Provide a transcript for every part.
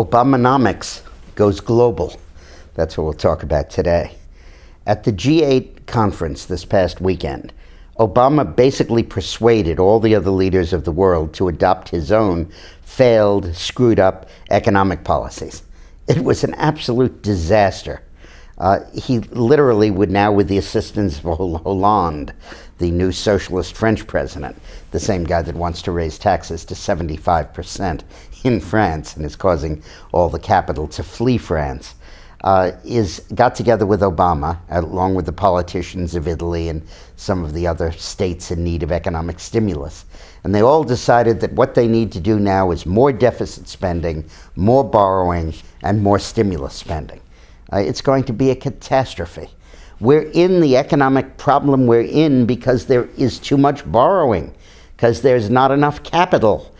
Obamanomics goes global. That's what we'll talk about today. At the G8 conference this past weekend, Obama basically persuaded all the other leaders of the world to adopt his own failed, screwed up economic policies. It was an absolute disaster. He literally would now, with the assistance of Hollande, the new socialist French president, the same guy that wants to raise taxes to 75% in France and is causing all the capital to flee France, got together with Obama, along with the politicians of Italy and some of the other states in need of economic stimulus. And they all decided that what they need to do now is more deficit spending, more borrowing, and more stimulus spending. It's going to be a catastrophe. We're in the economic problem we're in because there is too much borrowing, because there's not enough capital,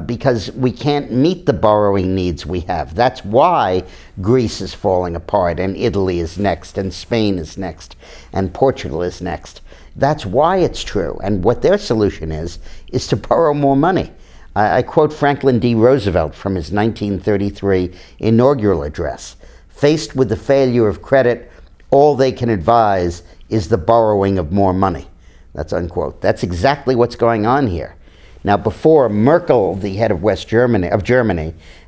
because we can't meet the borrowing needs we have. That's why Greece is falling apart, and Italy is next, and Spain is next, and Portugal is next. That's why it's true. And what their solution is to borrow more money. I quote Franklin D. Roosevelt from his 1933 inaugural address. Faced with the failure of credit, all they can advise is the borrowing of more money. That's unquote. That's exactly what's going on here. Now, before Merkel, the head of Germany,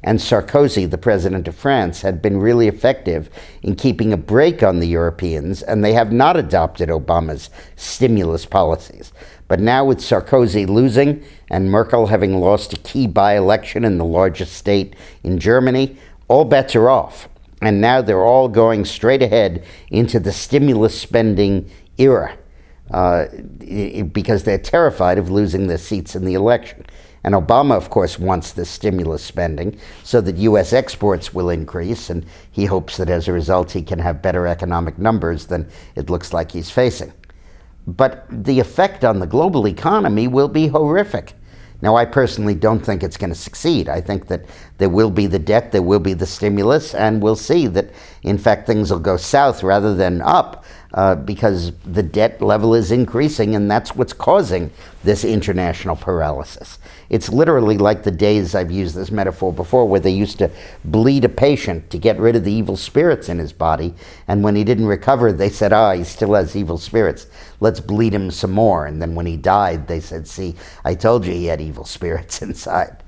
and Sarkozy, the president of France, had been really effective in keeping a brake on the Europeans, and they have not adopted Obama's stimulus policies. But now, with Sarkozy losing and Merkel having lost a key by-election in the largest state in Germany, all bets are off. And now they're all going straight ahead into the stimulus spending era because they're terrified of losing their seats in the election. And Obama, of course, wants this stimulus spending so that U.S. exports will increase, and he hopes that as a result he can have better economic numbers than it looks like he's facing. But the effect on the global economy will be horrific. Now, I personally don't think it's going to succeed. I think that there will be the debt, there will be the stimulus, and we'll see that, in fact, things will go south rather than up because the debt level is increasing, and that's what's causing this international paralysis. It's literally like the days, I've used this metaphor before, where they used to bleed a patient to get rid of the evil spirits in his body, and when he didn't recover, they said, he still has evil spirits. Let's bleed him some more. And then when he died, they said, see, I told you he had evil spirits inside.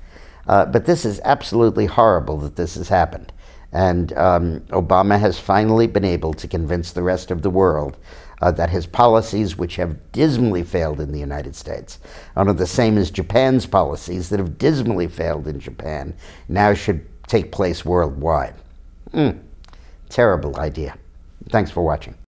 But this is absolutely horrible that this has happened. And Obama has finally been able to convince the rest of the world that his policies, which have dismally failed in the United States, are the same as Japan's policies that have dismally failed in Japan, now should take place worldwide. Terrible idea. Thanks for watching.